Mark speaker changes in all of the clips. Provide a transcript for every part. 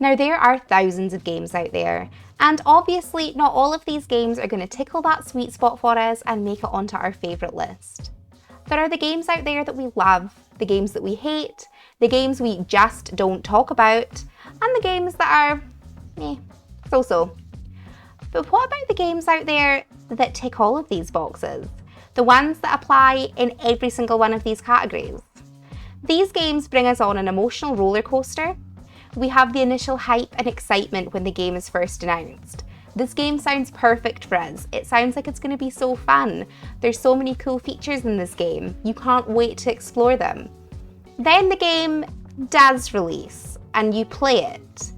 Speaker 1: Now, there are thousands of games out there, and obviously not all of these games are going to tickle that sweet spot for us and make it onto our favourite list. There are the games out there that we love, the games that we hate, the games we just don't talk about, and the games that are so-so. But what about the games out there that tick all of these boxes? The ones that apply in every single one of these categories? These games bring us on an emotional roller coaster. We have the initial hype and excitement when the game is first announced. This game sounds perfect for us. It sounds like it's going to be so fun. There's so many cool features in this game. You can't wait to explore them. Then the game does release and you play it,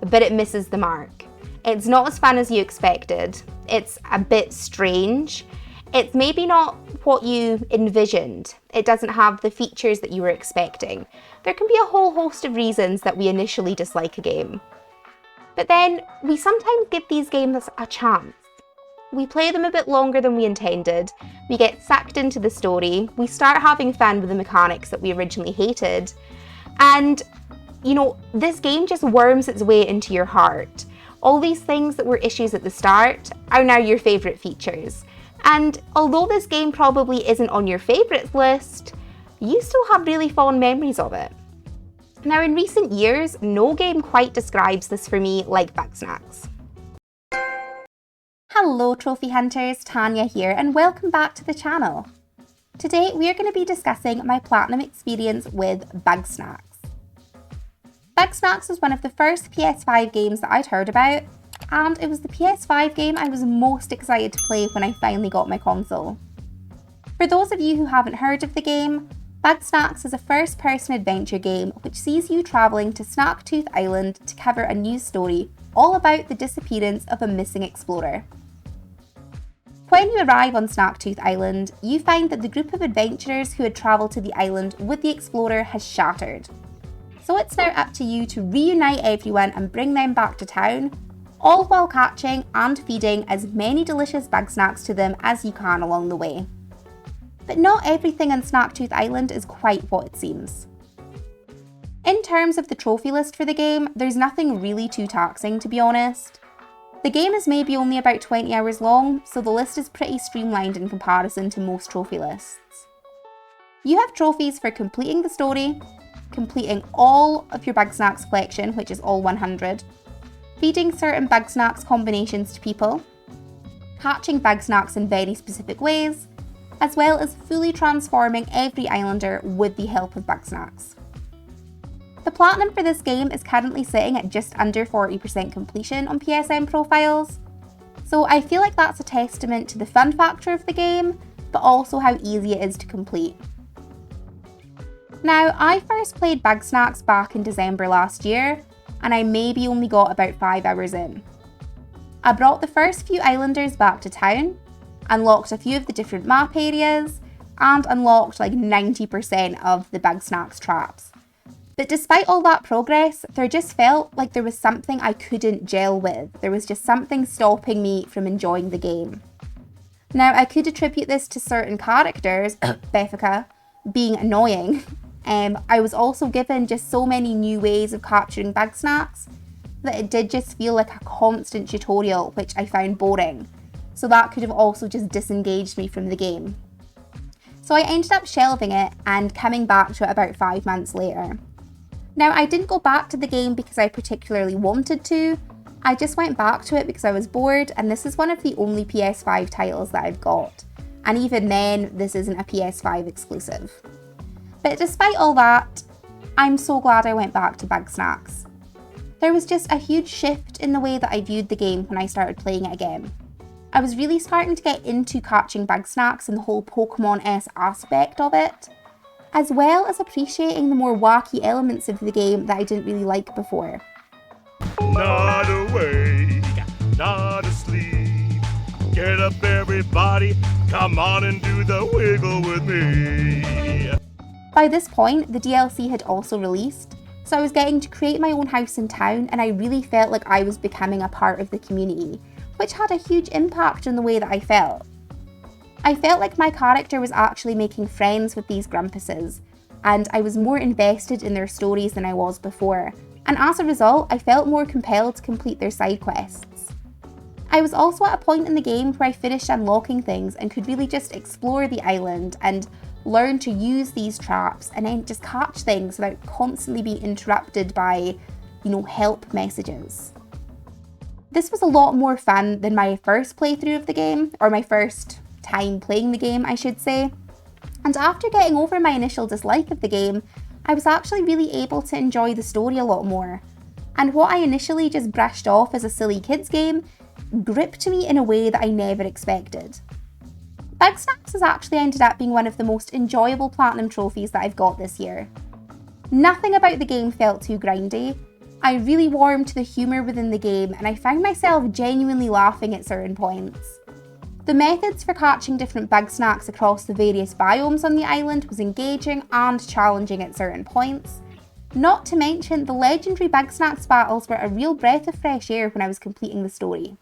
Speaker 1: but it misses the mark. It's not as fun as you expected. It's a bit strange. It's maybe not what you envisioned. It doesn't have the features that you were expecting. There can be a whole host of reasons that we initially dislike a game. But then we sometimes give these games a chance. We play them a bit longer than we intended, we get sucked into the story, we start having fun with the mechanics that we originally hated, and this game just worms its way into your heart. All these things that were issues at the start are now your favourite features. And although this game probably isn't on your favourites list, you still have really fond memories of it. Now, in recent years, no game quite describes this for me like Bugsnax. Hello Trophy Hunters, Tanya here, and welcome back to the channel. Today we are going to be discussing my platinum experience with Bugsnax. Bugsnax was one of the first PS5 games that I'd heard about, and it was the PS5 game I was most excited to play when I finally got my console. For those of you who haven't heard of the game, Bugsnax is a first-person adventure game which sees you travelling to Snarktooth Island to cover a news story all about the disappearance of a missing explorer. When you arrive on Snarktooth Island, you find that the group of adventurers who had travelled to the island with the explorer has shattered. So it's now up to you to reunite everyone and bring them back to town, all while catching and feeding as many delicious Bugsnax to them as you can along the way. But not everything on Snarktooth Island is quite what it seems. In terms of the trophy list for the game, there's nothing really too taxing, to be honest. The game is maybe only about 20 hours long, so the list is pretty streamlined in comparison to most trophy lists. You have trophies for completing the story, completing all of your Bugsnax collection, which is all 100, feeding certain Bugsnax combinations to people, catching Bugsnax in very specific ways, as well as fully transforming every islander with the help of Bugsnax. The platinum for this game is currently sitting at just under 40% completion on PSN profiles, so I feel like that's a testament to the fun factor of the game, but also how easy it is to complete. Now, I first played Bugsnax back in December last year, and I maybe only got about 5 hours in. I brought the first few islanders back to town, unlocked a few of the different map areas, and unlocked like 90% of the Bugsnax traps. But despite all that progress, there just felt like there was something I couldn't gel with. There was just something stopping me from enjoying the game. Now, I could attribute this to certain characters, Beffica, being annoying. I was also given just so many new ways of capturing Bugsnax that it did just feel like a constant tutorial, which I found boring. So that could have also just disengaged me from the game. So I ended up shelving it and coming back to it about 5 months later. Now, I didn't go back to the game because I particularly wanted to, I just went back to it because I was bored, and this is one of the only PS5 titles that I've got. And even then, this isn't a PS5 exclusive. But despite all that, I'm so glad I went back to Bugsnax. There was just a huge shift in the way that I viewed the game when I started playing it again. I was really starting to get into catching Bugsnax and the whole Pokemon-esque aspect of it, as well as appreciating the more wacky elements of the game that I didn't really like before.
Speaker 2: Not awake, not asleep. Get up everybody, come on and do the wiggle with me.
Speaker 1: By this point, the DLC had also released, so I was getting to create my own house in town, and I really felt like I was becoming a part of the community, which had a huge impact on the way that I felt. I felt like my character was actually making friends with these Grumpuses, and I was more invested in their stories than I was before, and as a result, I felt more compelled to complete their side quests. I was also at a point in the game where I finished unlocking things and could really just explore the island and learn to use these traps and then just catch things without constantly being interrupted by, help messages. This was a lot more fun than my first playthrough of the game, or my first time playing the game, I should say. And after getting over my initial dislike of the game, I was actually really able to enjoy the story a lot more. And what I initially just brushed off as a silly kids game gripped me in a way that I never expected. Bugsnax has actually ended up being one of the most enjoyable platinum trophies that I've got this year. Nothing about the game felt too grindy. I really warmed to the humour within the game and I found myself genuinely laughing at certain points. The methods for catching different Bugsnax across the various biomes on the island was engaging and challenging at certain points. Not to mention, the legendary Bugsnax battles were a real breath of fresh air when I was completing the story.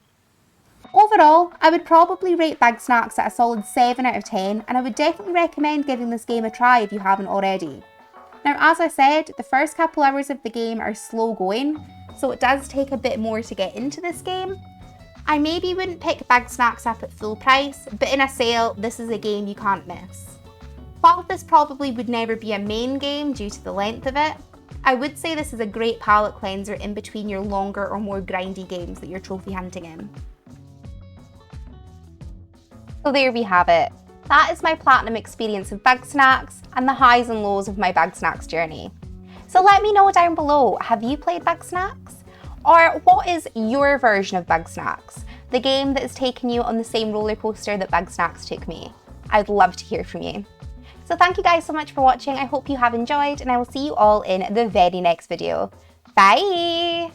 Speaker 1: Overall, I would probably rate Bugsnax at a solid 7 out of 10, and I would definitely recommend giving this game a try if you haven't already. Now, as I said, the first couple hours of the game are slow going, so it does take a bit more to get into this game. I maybe wouldn't pick Bugsnax up at full price, but in a sale, this is a game you can't miss. While this probably would never be a main game due to the length of it, I would say this is a great palette cleanser in between your longer or more grindy games that you're trophy hunting in. So there we have it. That is my platinum experience of Bugsnax and the highs and lows of my Bugsnax journey. So let me know down below, have you played Bugsnax? Or what is your version of Bugsnax? The game that has taken you on the same roller coaster that Bugsnax took me. I'd love to hear from you. So thank you guys so much for watching. I hope you have enjoyed and I will see you all in the very next video. Bye!